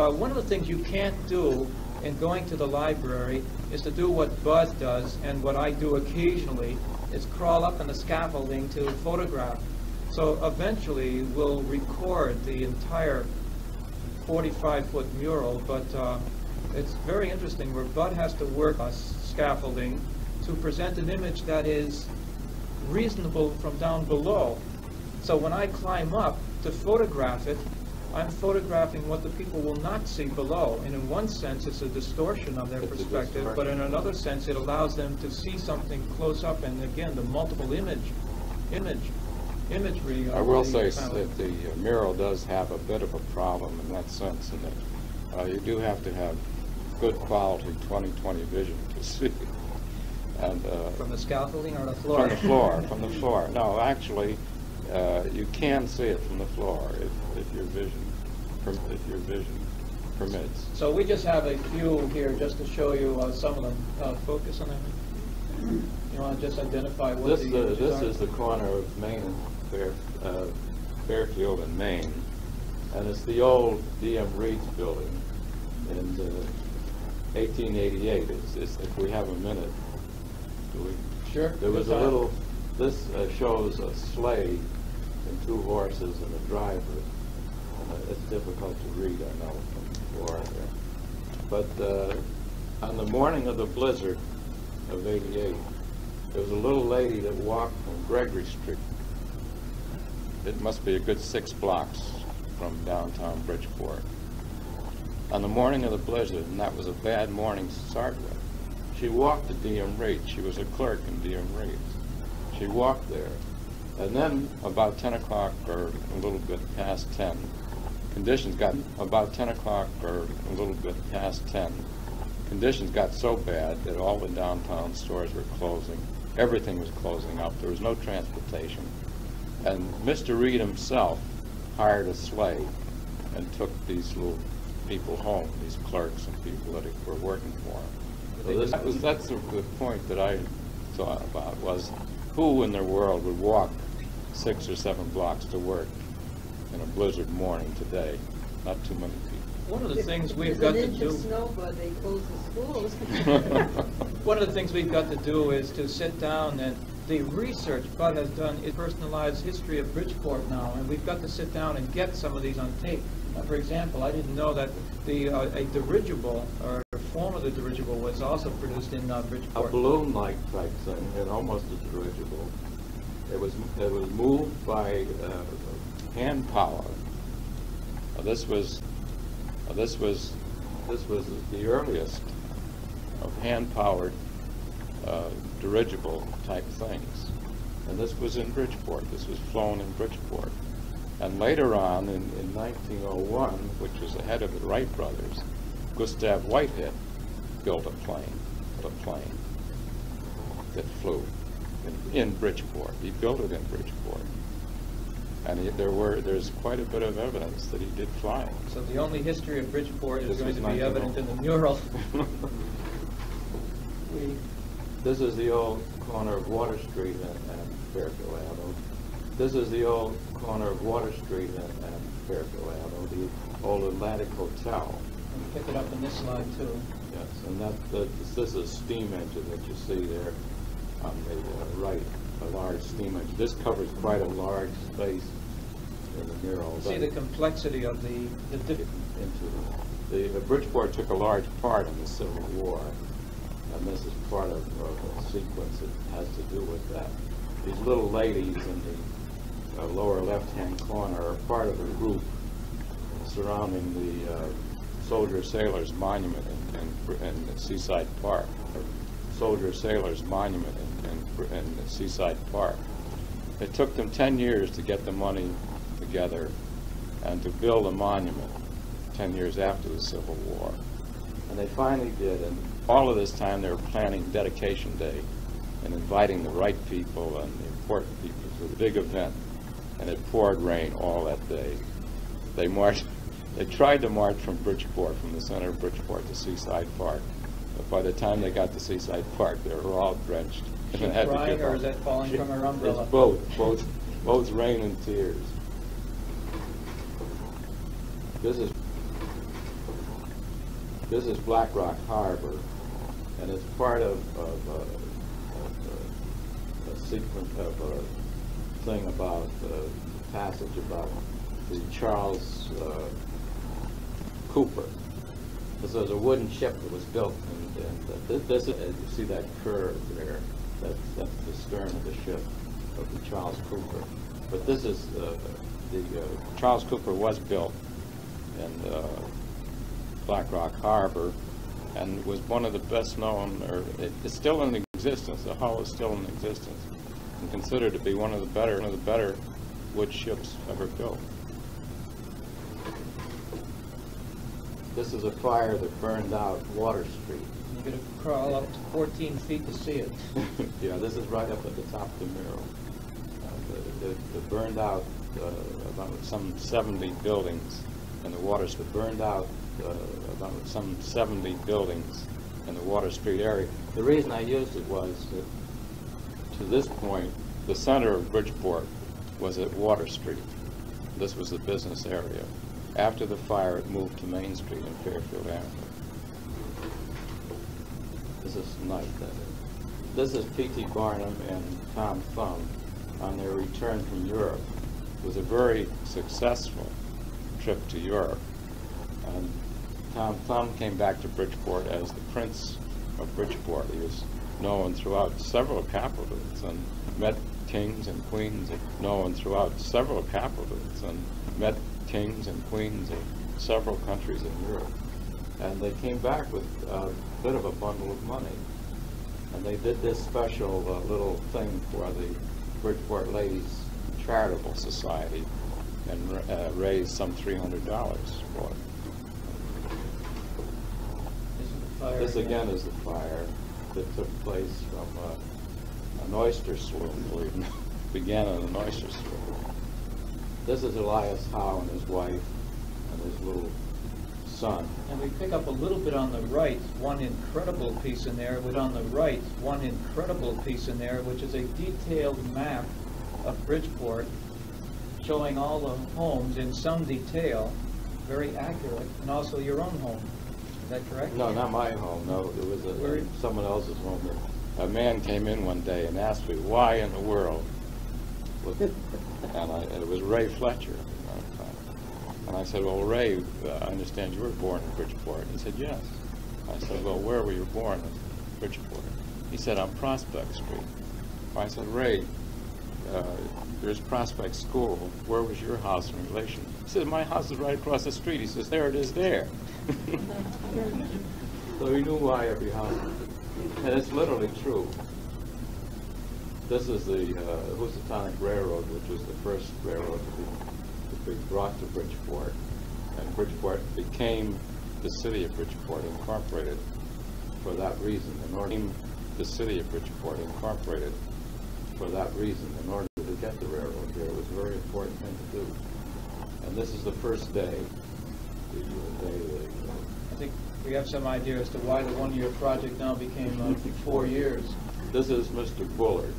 one of the things you can't do in going to the library is to do what Bud does, and what I do occasionally, is crawl up on the scaffolding to photograph. So eventually we'll record the entire 45-foot mural, but it's very interesting where Bud has to work on scaffolding to present an image that is reasonable from down below. So when I climb up to photograph it, I'm photographing what the people will not see below. And in one sense, it's a distortion of their perspective, but in another sense, it allows them to see something close up, and again, the multiple imagery. I will say that the mural does have a bit of a problem in that sense, in that you do have to have good quality 20/20 vision to see. And from the scaffolding or the floor? From the floor, from the floor. No, actually, you can see it from the floor if your vision permits. So we just have a few here just to show you some of them. Focus on that. You want to just identify what this is the corner of Main and Fairfield and Main, and it's the old D.M. Reed's building in 1888. If we have a minute, do we? Sure. There was a little. This shows a sleigh and two horses and a driver. It's difficult to read, I know, from the floor there. But on the morning of the blizzard of '88, there was a little lady that walked from Gregory Street. It must be a good 6 blocks from downtown Bridgeport. On the morning of the blizzard, and that was a bad morning to start with, she walked to D.M. Reed. She was a clerk in D.M. Reed's. She walked there. And then about 10 o'clock or a little bit past 10, conditions got about 10 o'clock or a little bit past 10, conditions got so bad that all the downtown stores were closing. Everything was closing up. There was no transportation. And Mr. Reed himself hired a sleigh and took these little people home, these clerks and people that were working for him. So that's the point that I thought about, was who in the world would walk 6 or 7 blocks to work in a blizzard morning today? Not too many people. One of the things we've got to do. Snow, but they close the schools. One of the things we've got to do is to sit down, and the research Bud has done is personalized history of Bridgeport now, and we've got to sit down and get some of these on tape. For example, I didn't know that a dirigible, or a form of the dirigible, was also produced in Bridgeport. A balloon-like type thing, and almost a dirigible. It was moved by hand power. This was the earliest of hand-powered dirigible type things, and this was in Bridgeport. This was flown in Bridgeport, and later on in 1901, which was ahead of the Wright brothers, Gustav Whitehead built a plane that flew in Bridgeport. He built it in Bridgeport. And there's quite a bit of evidence that he did fly it. So the only history of Bridgeport is going to be evident in the mural. This is the old corner of Water Street and Fairfield Avenue. This is the old corner of Water Street and Fairfield Avenue, the old Atlantic Hotel. And pick it up in this slide too. Yes, and this is a steam engine that you see there on the right. A large steam engine. This covers quite a large space in the mural. See the complexity of the Bridgeport took a large part in the Civil War, and this is part of a sequence that has to do with that. These little ladies in the lower left-hand corner are part of a group surrounding the Soldier Sailors Monument in Seaside Park. Soldier Sailors Monument in Seaside Park. It took them 10 years to get the money together and to build a monument 10 years after the Civil War. And they finally did, and all of this time they were planning Dedication Day and inviting the right people and the important people to the big event, and it poured rain all that day. They tried to march from Bridgeport, from the center of Bridgeport to Seaside Park, but by the time they got to Seaside Park, they were all drenched. Is she crying, or is that falling from her umbrella? It's both rain and tears. This is This is Black Rock Harbor, and it's part of a sequence of a thing about passage about the Charles Cooper. This was a wooden ship that was built, and this is, you see that curve there, that's the stern of the ship of the Charles Cooper. But this is the Charles Cooper was built in Black Rock Harbor, and was one of the best known, or it's still in existence. The hull is still in existence, and considered to be one of the better wood ships ever built. This is a fire that burned out Water Street. You're going to crawl up to 14 feet to see it. Yeah, this is right up at the top of the Mural. It burned out about some 70 buildings in the Water Street. Burned out about some 70 buildings in the Water Street area. The reason I used it was that to this point, the center of Bridgeport was at Water Street. This was the business area. After the fire, it moved to Main Street in Fairfield Avenue. This is nice. This is P.T. Barnum and Tom Thumb on their return from Europe. It was a very successful trip to Europe. And Tom Thumb came back to Bridgeport as the Prince of Bridgeport. He was known throughout several capitals and met kings and queens, known throughout several capitals and met kings and queens of several countries in Europe. And they came back with a bit of a bundle of money. And they did this special little thing for the Bridgeport Ladies Charitable Society and raised some $300 for it. This again is the fire that took place from an oyster slough, believe me. Began in an oyster slough. This is Elias Howe and his wife and his little son. And we pick up a little bit on the right, one incredible piece in there, but on the right, one incredible piece in there, which is a detailed map of Bridgeport showing all the homes in some detail, very accurate, and also your own home. Is that correct? No, not my home. No, it was someone else's home. A man came in one day and asked me, why in the world? And it was Ray Fletcher. And I said, well, Ray, I understand you were born in Bridgeport. He said, yes. I said, well, where were you born in Bridgeport? He said, on Prospect Street. I said, Ray, there's Prospect School. Where was your house in relation? He said, my house is right across the street. He says, there it is there. So he knew why every house. And it's literally true. This is the Housatonic Railroad, which was the first railroad to be brought to Bridgeport. And Bridgeport became the city of Bridgeport, incorporated for that reason. The city of Bridgeport, incorporated for that reason. In order to get the railroad here, it was a very important thing to do. And this is the first day. I think we have some idea as to why the one-year project now became 4 years. This is Mr. Bullard,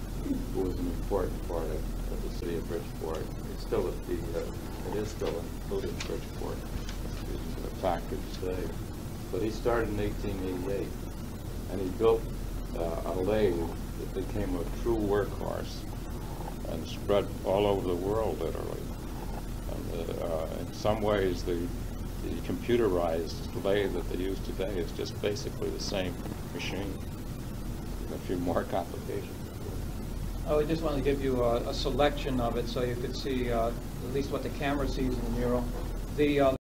who was an important part of the city of Bridgeport. It's still it is still included in Bridgeport. It's a factory today. But he started in 1888, and he built a lathe that became a true workhorse and spread all over the world, literally. And in some ways, the computerized lathe that they use today is just basically the same machine, with a few more complications. Oh, I just want to give you a selection of it so you could see at least what the camera sees in the mural. The